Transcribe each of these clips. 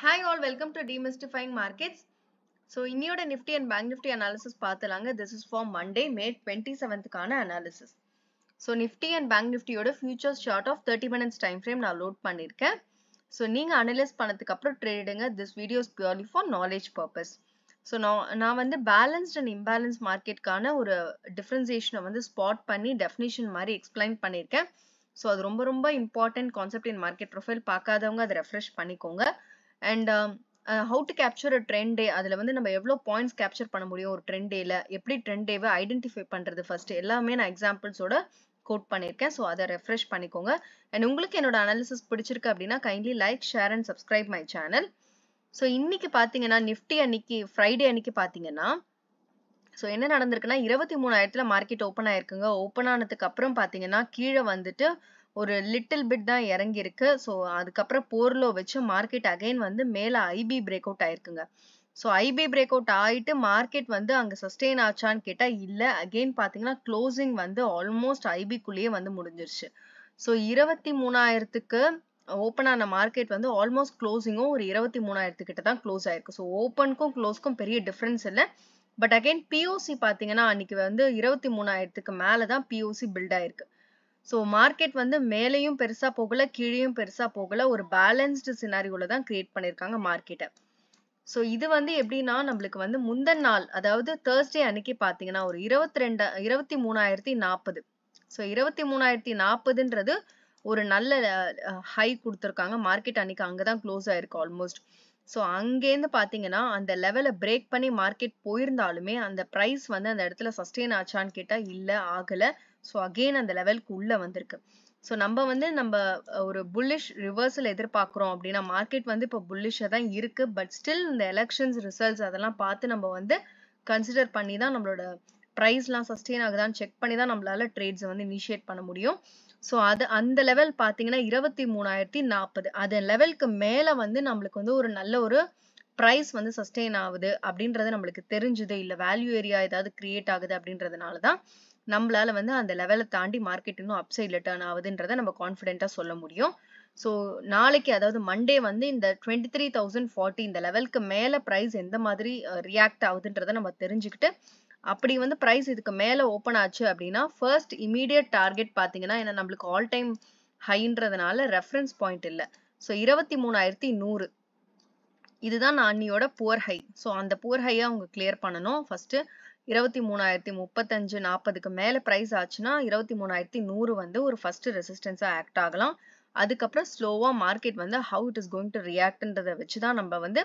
Hi all, welcome to Demystifying Markets. So இன்னியோட Nifty and Bank Nifty analysis பார்த்தலாங்க. This is for Monday, May 27th கான analysis. So Nifty and Bank Nifty யோட futures chart of 30 minutes time frame நான் load பண்ணிருக்கேன். So நீங்க analyze பண்ணதுக்கு அப்புறம் trade எடுங்க. This video is purely for knowledge purpose. So நான் வந்து balanced and imbalanced market கான ஒரு differentiation வந்து spot பண்ணி definition மாதிரி explain பண்ணிருக்கேன். So அது ரொம்ப important concept in market profile பார்க்காதவங்க அதை refresh பண்ணிக்கோங்க. And how to capture a trend day அதுல வந்து நம்ம எவ்வளவு points capture பண்ண முடியும் ஒரு trend dayல எப்படி trend day ஐடென்டிஃபை பண்றது ஃபர்ஸ்ட் எல்லாமே நான் எக்ஸாம்பிள்ஸோட கோட் பண்ணிருக்கேன் சோ அதை ரெஃப்ரெஷ் பண்ணிக்கோங்க and உங்களுக்கு என்னோட அனாலிசிஸ் பிடிச்சிருக்கு அப்படின்னா kindly like share and subscribe my channel so இன்னைக்கு பாத்தீங்கன்னா நிஃப்டி அன்னைக்கு ஃப்ரைடே அன்னைக்கு பாத்தீங்கன்னா சோ என்ன நடந்திருக்குன்னா 23000ல மார்க்கெட் ஓபன் ஆயிருக்குங்க ஓபன் ஆனதுக்கு அப்புறம் பாத்தீங்கன்னா கீழே வந்துட்டு ஒரு லிட்டில் பிட் தான் இறங்கி இருக்கு சோ அதுக்கப்புறம் போர்லோ வச்சு மார்க்கெட் அகைன் வந்து மேல ஐபி பிரேக் அவுட் ஆயிருக்குங்க சோ ஐபி பிரேக் அவுட் ஆயிட்டு மார்க்கெட் வந்து அங்க சஸ்டெயின் ஆச்சான்னு கேட்டா இல்ல அகைன் பாத்தீங்கன்னா க்ளோசிங் வந்து ஆல்மோஸ்ட் ஐபிக்குள்ளேயே வந்து முடிஞ்சிருச்சு சோ 23000க்கு ஓபன் ஆன மார்க்கெட் வந்து ஆல்மோஸ்ட் க்ளோசிங்கும் ஒரு 23000 கிட்ட தான் க்ளோஸ் ஆயிருக்கு சோ ஓபனுக்கும் க்ளோஸ்க்கும் பெரிய டிஃபரன்ஸ் இல்ல பட் அகைன் பிஓசி பாத்தீங்கன்னா அன்னைக்கு வந்து 23000க்கு மேலதான் பிஓசி பில்ட் ஆயிருக்கு சோ மார்க்கெட் வந்து மேலையும் பெருசா போகல கீழேயும் பெருசா போகல ஒரு பேலன்ஸ்டு சினாரியோல தான் கிரியேட் பண்ணிருக்காங்க மார்க்கெட்டை சோ இது வந்து எப்படின்னா நம்மளுக்கு வந்து முந்தின நாள் அதாவது Thursday அன்னைக்கு பாத்தீங்கன்னா ஒரு 23040 சோ 23040ன்றது ஒரு நல்ல ஹை கொடுத்திருக்காங்க மார்க்கெட் அன்னைக்கு அங்கதான் க்ளோஸ் ஆயிருக்கு ஆல்மோஸ்ட் சோ அங்கேருந்து பாத்தீங்கன்னா அந்த லெவலை பிரேக் பண்ணி மார்க்கெட் போயிருந்தாலுமே அந்த பிரைஸ் வந்து அந்த இடத்துல சஸ்டெயின் ஆச்சான்னு கேட்டா இல்ல ஆகல சோ அகைன் அந்த லெவலுக்கு உள்ள வந்திருக்கு சோ நம்ம வந்து நம்ம ஒரு புல்லிஷ் ரிவர்சல் எதிர்பார்க்கிறோம் அப்படின்னா மார்க்கெட் வந்து இப்போ புல்லிஷா தான் இருக்கு பட் ஸ்டில் இந்த எலெக்ஷன்ஸ் ரிசல்ட்ஸ் அதெல்லாம் பார்த்து நம்ம வந்து கன்சிடர் பண்ணி தான் நம்மளோட பிரைஸ்லாம் சஸ்டெயின் ஆகுதான்னு செக் பண்ணி தான் நம்மளால ட்ரேட்ஸ் வந்து இனிஷியேட் பண்ண முடியும் சோ அது அந்த லெவல் பாத்தீங்கன்னா 23040 அது லெவலுக்கு மேல வந்து நம்மளுக்கு வந்து ஒரு நல்ல ஒரு பிரைஸ் வந்து சஸ்டெயின் ஆகுது அப்படின்றது நம்மளுக்கு தெரிஞ்சுது இல்ல வேல்யூ ஏரியா ஏதாவது கிரியேட் ஆகுது அப்படின்றதுனாலதான் நம்மளால வந்து அந்த லெவலை தாண்டி மார்க்கெட் இன்னும் அப்சைட்ல டர்ன் ஆகுதுன்றதை நம்ம கான்ஃபிடென்ட்டா சொல்ல முடியும் சோ நாளைக்கு அதாவது மண்டே வந்து இந்த 23040 இந்த லெவலுக்கு மேல பிரைஸ் எந்த மாதிரி ரியாக்ட் ஆகுதுன்றதை நம்ம தெரிஞ்சுக்கிட்டு அப்படி வந்து பிரைஸ் இதுக்கு மேல ஓபன் ஆச்சு அப்படின்னா ஃபர்ஸ்ட் இமீடியட் டார்கெட் பாத்தீங்கன்னா ஏன்னா நம்மளுக்கு ஆல் டைம் ஹைன்றதுனால ரெஃபரன்ஸ் பாயிண்ட் இல்ல சோ 23100 இதுதான் அன்னியோட புவர் ஹை சோ அந்த புவர் ஹையை அவங்க கிளியர் பண்ணணும் ஃபர்ஸ்ட் 23035-40க்கு மேல பிரைஸ் ஆச்சுன்னா 23100 வந்து ஒரு ஃபர்ஸ்ட் ரெசிஸ்டன்ஸா ஆக்ட் ஆகலாம் அதுக்கப்புறம் ஸ்லோவா மார்க்கெட் வந்து how it is going to ரியாக்ட்ன்றதை வச்சுதான் நம்ம வந்து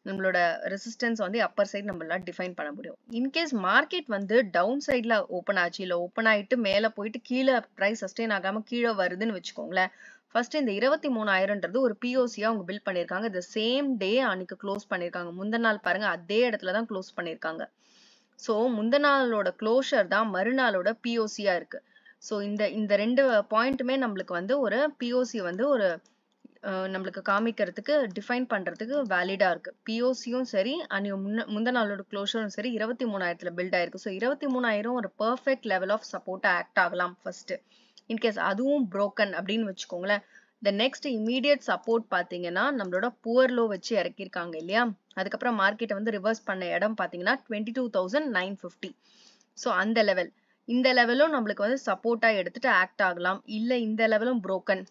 நம்மளோட ரெசிஸ்டன்ஸ் வந்து அப்பர் சைடு நம்மளால டிஃபைன் பண்ண முடியும் இன்கேஸ் மார்க்கெட் வந்து டவுன் சைட்ல ஓப்பன் ஆச்சு இல்ல ஓப்பன் ஆயிட்டு மேல போயிட்டு கீழே பிரைஸ் சஸ்டெயின் ஆகாம கீழே வருதுன்னு வச்சுக்கோங்களேன் ஃபர்ஸ்ட் இந்த 23000ன்றது ஒரு பிஓசியா அவங்க பில்ட் பண்ணிருக்காங்க இந்த சேம் டே அன்னைக்கு க்ளோஸ் பண்ணிருக்காங்க முந்தின நாள் பாருங்க அதே இடத்துலதான் க்ளோஸ் பண்ணிருக்காங்க சோ முந்தின நாளோட க்ளோஷர் தான் மறுநாளோட பிஓசியா இருக்கு சோ இந்த ரெண்டு பாயிண்ட்டுமே நம்மளுக்கு வந்து ஒரு பிஓசி வந்து ஒரு நம்மளுக்கு காமிக்கிறதுக்கு டிஃபைன் பண்றதுக்கு வேலிடா இருக்கு பிஓசியும் சரி முந்தின நாளோட க்ளோஷரும் சரி 23000ல பில்ட் ஆயிருக்கு சோ 23000 ஒரு perfect level of support act ஆகலாம் ஃபர்ஸ்ட் இன்கேஸ் அதுவும் புரோக்கன் அப்படின்னு வச்சுக்கோங்களேன் the next immediate support பாத்தீங்கன்னா நம்மளோட புவர் லோ வச்சு இறக்கிருக்காங்க இல்லையா அதுக்கப்புறம் மார்க்கெட் வந்து ரிவர்ஸ் பண்ண இடம் பாத்தீங்கன்னா 22950 சோ அந்த லெவல் இந்த லெவலும் நம்மளுக்கு வந்து சப்போர்ட்டா எடுத்துட்டு ஆக்ட் ஆகலாம் இல்ல இந்த லெவலும் புரோக்கன்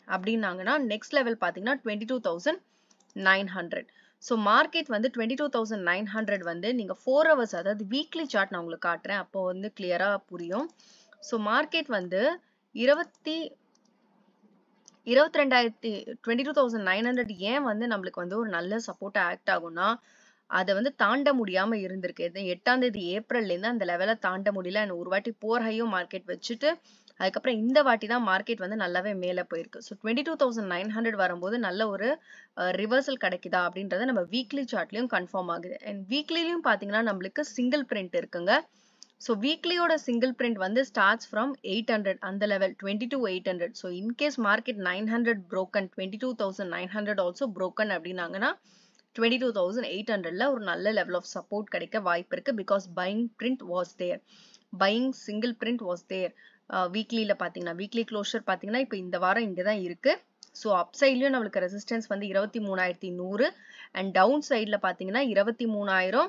அப்படின்னாங்கன்னா நெக்ஸ்ட் லெவல் பாத்தீங்கன்னா 22900 சோ மார்க்கெட் வந்து 22900 வந்து நீங்க 4 ஹவர்ஸ் அதாவது வீக்லி சார்ட் நான் உங்களுக்கு காட்டுறேன் அப்போ வந்து கிளியரா புரியும் சோ மார்க்கெட் வந்து 22900 ஏன் வந்து நம்மளுக்கு வந்து ஒரு நல்ல சப்போர்ட் ஆக்ட் ஆகும்னா அதை வந்து தாண்ட முடியாம இருந்திருக்கு 8ஆம் தேதி ஏப்ரல்ல இருந்து அந்த லெவலை தாண்ட முடியல ஒரு வாட்டி போர் ஹையும் மார்க்கெட் வச்சுட்டு அதுக்கப்புறம் இந்த வாட்டி தான் மார்க்கெட் வந்து நல்லாவே மேல போயிருக்கு ஸோ 22900 வரும்போது நல்ல ஒரு ரிவர்சல் கிடைக்குதா அப்படின்றத நம்ம வீக்லி சார்ட்லயும் கன்ஃபார்ம் ஆகுது அண்ட் வீக்லிலையும் பாத்தீங்கன்னா நம்மளுக்கு சிங்கிள் பிரிண்ட் இருக்குங்க so வீக்லியோட சிங்கிள் பிரிண்ட் வந்து starts from 800 அந்த level 22800 so in case market 900 broken 22900 also broken அப்படின்னாங்கன்னா 22800ல ஒரு நல்ல level of support கிடைக்க வாய்ப்பு இருக்கு because buying print was there buying single print was there வீக்லில பாத்தீங்கன்னா வீக்லி க்ளோஷர் பாத்தீங்கன்னா இப்போ இந்த வாரம் இங்கதான் இருக்கு ஸோ அப் சைட்லயும் நம்மளுக்கு ரெசிஸ்டன்ஸ் வந்து 23,100 அண்ட் டவுன் சைட்ல பாத்தீங்கன்னா 23,000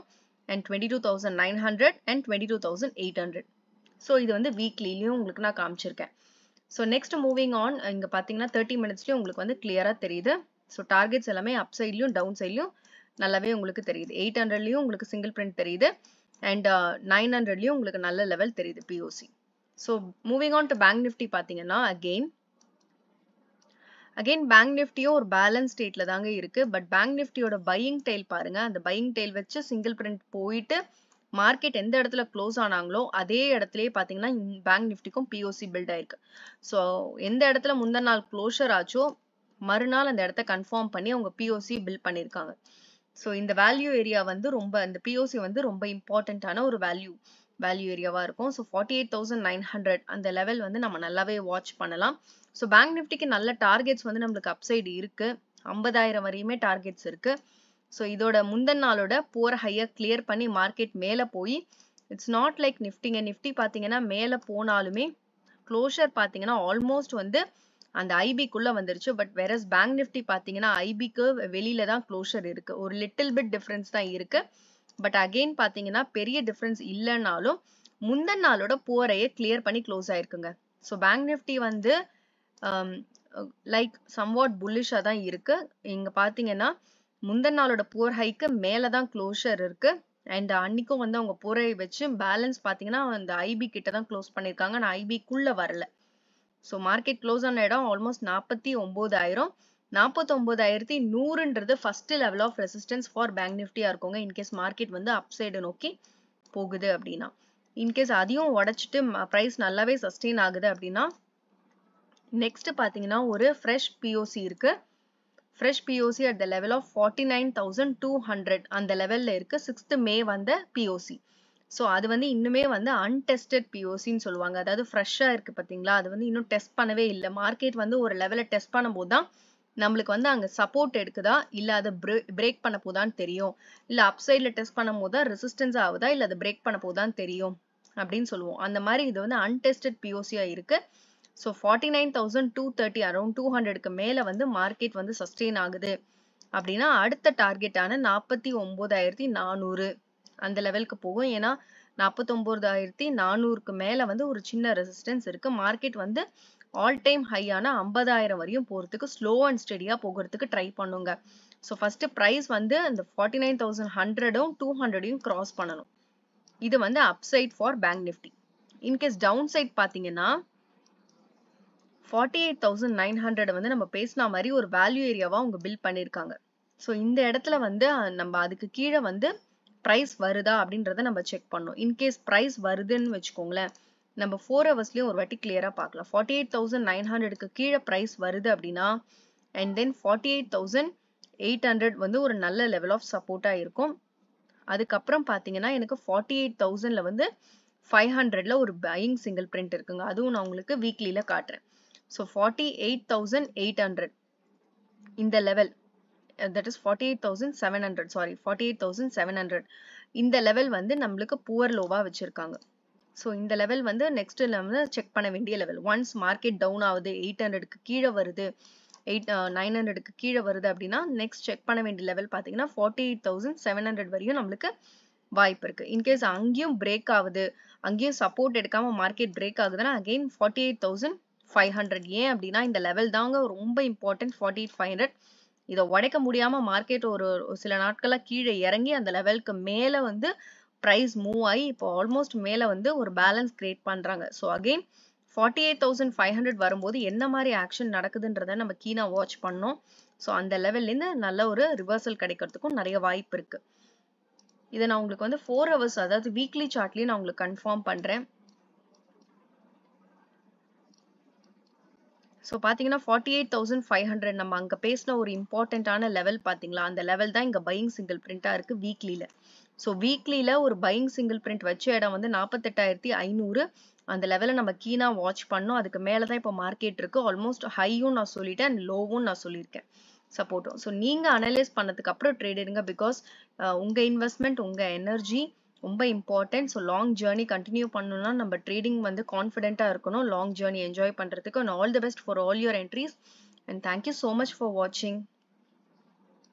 and 22,900 and 22,800. ஸோ இது வந்து வீக்லிலையும் உங்களுக்கு நான் காமிச்சிருக்கேன். ஸோ நெக்ஸ்ட் மூவிங் ஆன், இங்க பாத்தீங்கன்னா 30 மினிட்ஸ்லயும் உங்களுக்கு வந்து கிளியரா தெரியுது. ஸோ டார்கெட்ஸ் எல்லாமே அப் சைட்லயும் டவுன் சைட்லயும் நல்லாவே உங்களுக்கு தெரியுது. 800லயும் உங்களுக்கு சிங்கிள் பிரிண்ட் தெரியுது அண்ட் 900லயும் உங்களுக்கு நல்ல லெவல் தெரியுது POC. So moving on to bank Nifty பாத்தீங்கன்னா அகைன் பேங்க் நிஃப்டியும் ஒரு பேலன்ஸ் ஸ்டேட்ல தாங்க இருக்கு. பட் பேங்க் நிஃப்டியோட பையிங் டெயில் பாருங்க, அந்த பையிங் டெயில் வச்சு சிங்கிள் பிரிண்ட் போயிட்டு மார்க்கெட் எந்த இடத்துல க்ளோஸ் ஆனாங்களோ அதே இடத்துலயே பாத்தீங்கன்னா பேங்க் நிஃப்டிக்கும் பிஓசி பில்ட் ஆயிருக்கு. ஸோ எந்த இடத்துல முந்தின நாள் க்ளோஷர் ஆச்சோ மறுநாள் அந்த இடத்த கன்ஃபார்ம் பண்ணி அவங்க பிஓசி பில்ட் பண்ணிருக்காங்க. ஸோ இந்த வேல்யூ ஏரியா வந்து இந்த பிஓசி வந்து ரொம்ப இம்பார்ட்டன்டான ஒரு வேல்யூ ஏரியாவா இருக்கும். ஸோ 48,900 அந்த லெவல் வந்து நம்ம நல்லாவே வாட்ச் பண்ணலாம். ஸோ பேங்க் நிஃப்டிக்கு நல்ல டார்கெட்ஸ் வந்து நம்மளுக்கு அப்சைடு இருக்கு. 50,000 வரையுமே டார்கெட்ஸ் இருக்கு. ஸோ இதோட முந்தின நாளோட போற ஹையை கிளியர் பண்ணி மார்க்கெட் மேல போய் இட்ஸ் நாட் லைக் நிஃப்டி பாத்தீங்கன்னா மேல போனாலுமே க்ளோஷர் பாத்தீங்கன்னா ஆல்மோஸ்ட் வந்து அந்த ஐபிக்குள்ள வந்துருச்சு. பட் வெரஸ் பேங்க் நிஃப்டி பாத்தீங்கன்னா ஐபிக்கு வெளியில தான் க்ளோஷர் இருக்கு. ஒரு லிட்டில் பிட் டிஃபரன்ஸ் தான் இருக்கு. பட் அகெயின் பாத்தீங்கன்னா பெரிய டிஃபரன்ஸ் இல்லைனாலும் முந்தின நாளோட போரையை கிளியர் பண்ணி க்ளோஸ் ஆயிருக்குங்க. ஸோ பேங்க் நிஃப்டி வந்து லைக் சம்வாட் புல்லிஷா தான் இருக்கு. இங்க பாத்தீங்கன்னா முந்தின நாளோட போர் ஹைக்கு மேலதான் க்ளோஷர் இருக்கு. அண்ட் அன்னைக்கும் வந்து அவங்க போரை வச்சு பேலன்ஸ் பாத்தீங்கன்னா அந்த ஐபி கிட்ட தான் க்ளோஸ் பண்ணிருக்காங்க. நான் ஐபிக்குள்ள வரல. ஸோ மார்க்கெட் க்ளோஸ் ஆன இடம் ஆல்மோஸ்ட் 49,000. 49,100ன்றது first level of resistance for bank நிஃப்டியா இருக்குங்க. இன்கேஸ் மார்க்கெட் வந்து அப் சைடு நோக்கி போகுது அப்படின்னா. இன்கேஸ் அதையும் உடைச்சிட்டு பிரைஸ் நல்லாவே சஸ்டெயின் ஆகுது அப்படின்னா நெக்ஸ்ட் பாத்தீங்கன்னா ஒரு ஃப்ரெஷ் பிஓசி இருக்கு. Fresh POC at the level of 49,200 அந்த லெவல்ல இருக்கு. 6th மே வந்த பிஓசி. ஸோ அது வந்து இன்னுமே வந்து அன்டெஸ்டட் பிஓசின்னு சொல்லுவாங்க. அதாவது ஃப்ரெஷ்ஷா இருக்கு பாத்தீங்களா, அது வந்து இன்னும் டெஸ்ட் பண்ணவே இல்லை. மார்க்கெட் வந்து ஒரு லெவலை டெஸ்ட் பண்ணும்போது தான் நம்மளுக்கு வந்து அங்க சப்போர்ட் எடுக்குதா இல்ல அதை பிரேக் பண்ண போதான்னு தெரியும். இல்ல அப்சைட்ல டெஸ்ட் பண்ணும் போது தான் ரெசிஸ்டன்ஸ் ஆகுதா இல்ல அதை பிரேக் பண்ண போதான்னு தெரியும் அப்படின்னு சொல்லுவோம். அந்த மாதிரி இது வந்து அன்டெஸ்டட் பிஓசியா இருக்கு. ஸோ 49,230 அரௌண்ட் 200க்கு மேல வந்து மார்க்கெட் வந்து சஸ்டெயின் ஆகுது அப்படின்னா அடுத்த டார்கெட்டான 49,400 அந்த லெவலுக்கு போகும். ஏன்னா 49,400க்கு மேல வந்து ஒரு சின்ன ரெசிஸ்டன்ஸ் இருக்கு. மார்க்கெட் வந்து ஆல் டைம் ஹையான 50,000 வரையும் போறதுக்கு ஸ்லோ அண்ட் ஸ்டெடியா போகிறதுக்கு ட்ரை பண்ணுங்க. ஸோ ஃபர்ஸ்ட் பிரைஸ் வந்து அந்த 49,100ம் 200யும் கிராஸ் பண்ணணும். இது வந்து upside for bank Nifty. In case downside பாத்தீங்கன்னா 48,900 வந்து நம்ம பேசின மாதிரி ஒரு வேல்யூ ஏரியாவா அவங்க பில்ட் பண்ணிருக்காங்க. ஸோ இந்த இடத்துல வந்து நம்ம அதுக்கு கீழே வந்து பிரைஸ் வருதா அப்படின்றத நம்ம செக் பண்ணோம். இன்கேஸ் பிரைஸ் வருதுன்னு வச்சுக்கோங்களேன், நம்ம 4 ஹவர்ஸ்லயும் ஒரு வாட்டி கிளியரா பார்க்கலாம். 48,900க்கு கீழே பிரைஸ் வருது அப்படின்னா அண்ட் தென் 48,800 வந்து ஒரு நல்ல லெவல் ஆஃப் சப்போர்ட்டா இருக்கும். அதுக்கப்புறம் பாத்தீங்கன்னா எனக்கு 48,000ல வந்து 500ல ஒரு பையிங் சிங்கிள் பிரிண்ட் இருக்குங்க. அதுவும் நான் உங்களுக்கு வீக்லில காட்டுறேன். ஸோ 48,800 இந்த லெவல், that is 48,700, சாரி 48,700 இந்த லெவல் வந்து நம்மளுக்கு புவர் லோவா வச்சிருக்காங்க. ஸோ இந்த லெவல் வந்து நெக்ஸ்ட் வந்து செக் பண்ண வேண்டிய லெவல். ஒன்ஸ் மார்க்கெட் டவுன் ஆகுது 800க்கு கீழே வருது 900க்கு கீழே வருது அப்படின்னா நெக்ஸ்ட் செக் பண்ண வேண்டிய லெவல் பாத்தீங்கன்னா 48,700 வரையும் நம்மளுக்கு வாய்ப்பு இருக்கு. இன்கேஸ் அங்கேயும் பிரேக் ஆகுது, அங்கேயும் சப்போர்ட் எடுக்காம மார்க்கெட் பிரேக் ஆகுதுன்னா அகைன் 48,500. ஏன் அப்படின்னா இந்த லெவல் தாங்க ரொம்ப இம்பார்ட்டன்ட். 48,500 இதை உடைக்க முடியாம மார்க்கெட் ஒரு சில நாட்களா கீழே இறங்கி அந்த லெவலுக்கு மேல வந்து பிரைஸ் மூவ் ஆகி இப்போ ஆல்மோஸ்ட் மேல வந்து ஒரு பேலன்ஸ் கிரியேட் பண்றாங்க. ஸோ அகைன் 48,500 வரும்போது என்ன மாதிரி ஆக்ஷன் நடக்குதுன்றத நம்ம கீனா வாட்ச் பண்ணோம். ஸோ அந்த லெவல்ல இருந்து நல்ல ஒரு ரிவர்சல் கிடைக்கிறதுக்கும் நிறைய வாய்ப்பு இருக்கு. இதை நான் உங்களுக்கு வந்து 4 ஹவர்ஸ் அதாவது வீக்லி சார்ட்லயும் நான் உங்களுக்கு கன்ஃபார்ம் பண்றேன். ஸோ பாத்தீங்கன்னா 48,500 நம்ம அங்க பேசின ஒரு இம்பார்ட்டன்டான லெவல் பாத்தீங்களா, அந்த லெவல் தான் இங்க பையிங் சிங்கிள் பிரிண்டா இருக்கு வீக்லில. ஸோ வீக்லில ஒரு பையிங் சிங்கிள் பிரிண்ட் வச்ச இடம் வந்து 48,500 அந்த லெவலை நம்ம கீனா வாட்ச் பண்ணோம். அதுக்கு மேலதான் இப்போ மார்க்கெட் இருக்கு. ஆல்மோஸ்ட் ஹையும் நான் சொல்லிட்டேன் அண்ட் லோவும் நான் சொல்லியிருக்கேன், சப்போர்ட்டும். ஸோ நீங்க அனலைஸ் பண்ணதுக்கு அப்புறம் ட்ரேட் எடுங்க. பிகாஸ் உங்க இன்வெஸ்ட்மெண்ட் உங்க எனர்ஜி ரொம்ப important. So long journey continue பண்ணணும்னா நம்ம ட்ரேடிங் வந்து கான்ஃபிடென்ட்டா இருக்கணும் லாங் ஜேர்னி என்ஜாய் பண்றதுக்கு. And all the best for all your entries. and thank you so much for watching.